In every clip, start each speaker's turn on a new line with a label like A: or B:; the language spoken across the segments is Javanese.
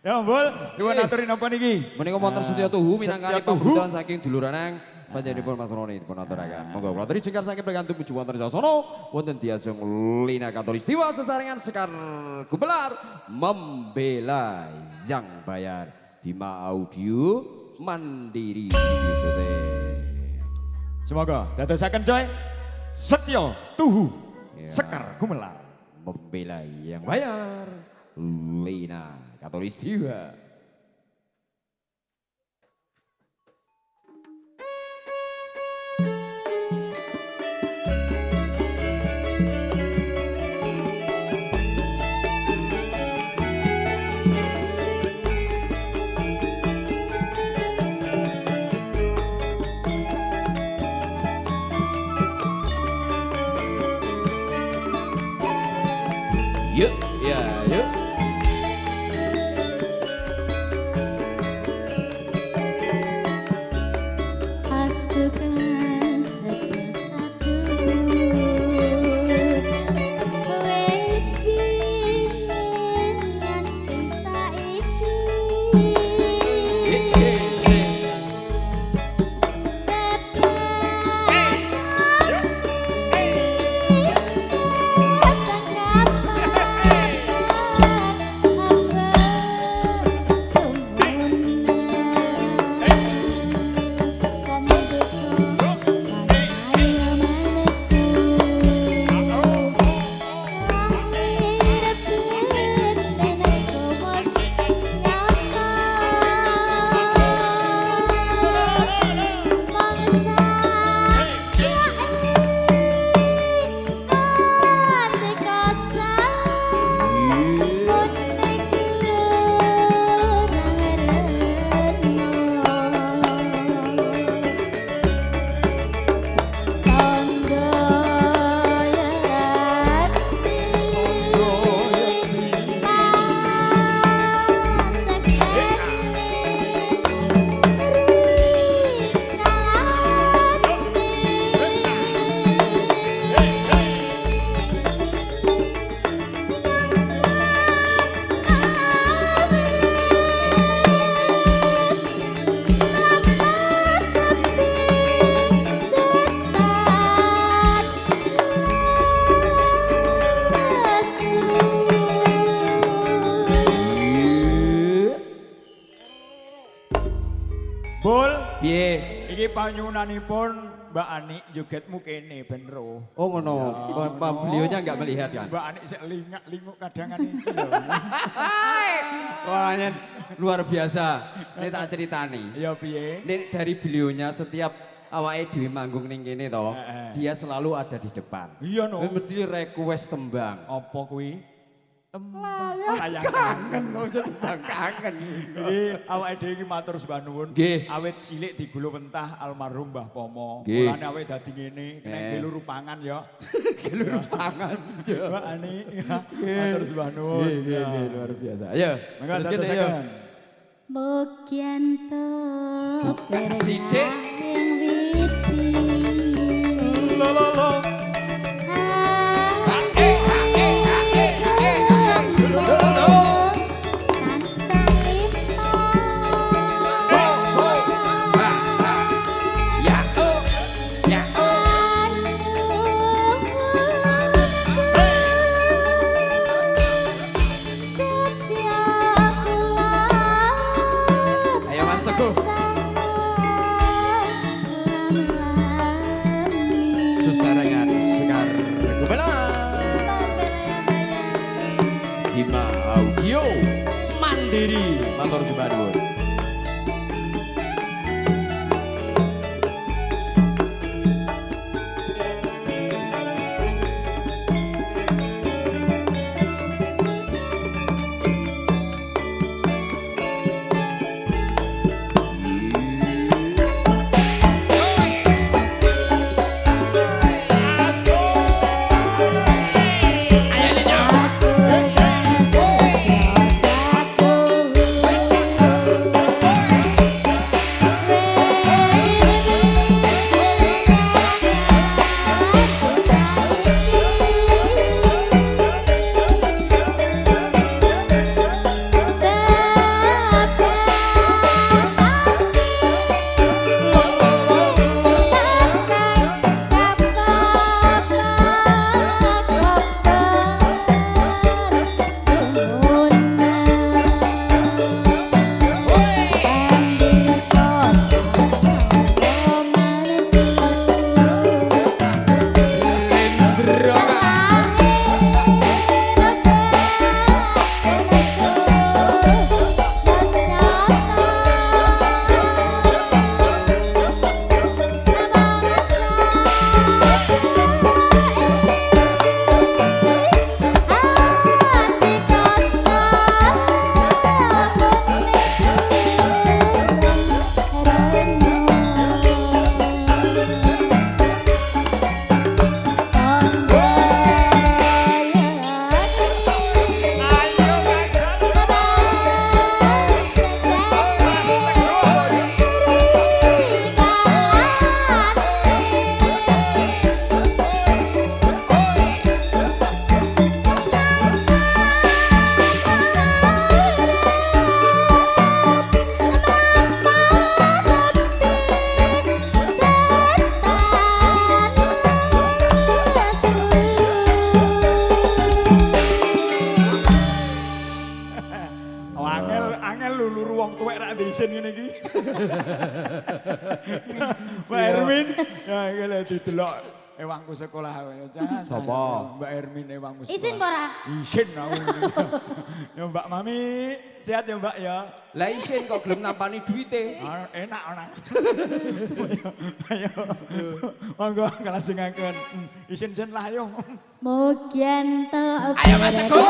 A: Ya Mbul, dipun aturi napa niki?
B: Menika wonten Setya Tuhu minangkani
A: Setya Tuhu.
B: pambutuhan saking duluranang panjenenganipun Mas Roni dipun aturaken. Monggo kula aturi jengkar saking pregantung puji wonten sasana wonten Diajeng Lina Katulistiwa sesarengan Sekar Gumelar membela yang bayar Bima Audio Mandiri.
A: Semoga dadosaken coy Setya Tuhu
B: Ya.
A: Sekar Gumelar
B: Membela yang bayar Lina Katulistiwa. Yuk, ya, yuk.
C: Aku kan satu-satu wait pingin nganti saiki
A: Bul,
B: Piye?
A: iki panyunanipun Mbak Ani jogetmu kene ben ro.
B: Oh ngono, beliaunya enggak melihat kan?
A: Mbak Ani sik lingak-linguk kadangan iki lho.
B: Wah, luar biasa. Ini tak ceritani.
A: Ya piye?
B: Ini dari beliaunya setiap awake dhewe manggung ning kene to, dia selalu ada di depan.
A: Iya no.
B: Mesti request tembang.
A: Apa kuwi?
B: Layang kangen, maksud tembang kangen.
A: Iki awake dhewe iki matur sembah nuwun.
B: Nggih.
A: Awit cilik digulu pentah almarhum Mbah Pomo.
B: Nggih.
A: Mulane awake dadi ngene, nek geluru pangan ya.
B: Geluru pangan.
A: Mbak Ani matur sembah nuwun.
B: Nggih, luar biasa. Ayo,
A: Mangga
B: terus kene, ayo.
A: dadosaken.
C: Mokianto
B: Sidik.
C: yang witi
B: Lo lo lo. Ya, oh. Ya, oh. Ayo Mas Teguh. Sesarengan Sekar Gumelar. Bima Audio Mandiri. Matur sembah nuwun.
C: Aku yang satu
A: angel lulu wong tuwek rak diisin ngene iki. Mbak Ermin, ya iki lho didelok ewangku sekolah wae.
B: Sopo?
A: Mbak Ermin ewangku sekolah.
C: Isin pora.
A: Isin aku. Ya Mbak Mami, sehat ya Mbak ya.
B: Lah isin kok gelem nampani duite.
A: Enak ana. Ayo. Monggo kalajengaken. Isin-isin lah ayo.
C: Mugian to
B: Ayo, Mas Teguh.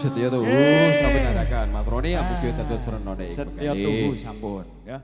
B: Setia tuh, sampai narakan Mas Roni yang mungkin tentu serenone.
A: Setia tubuh sampun ya.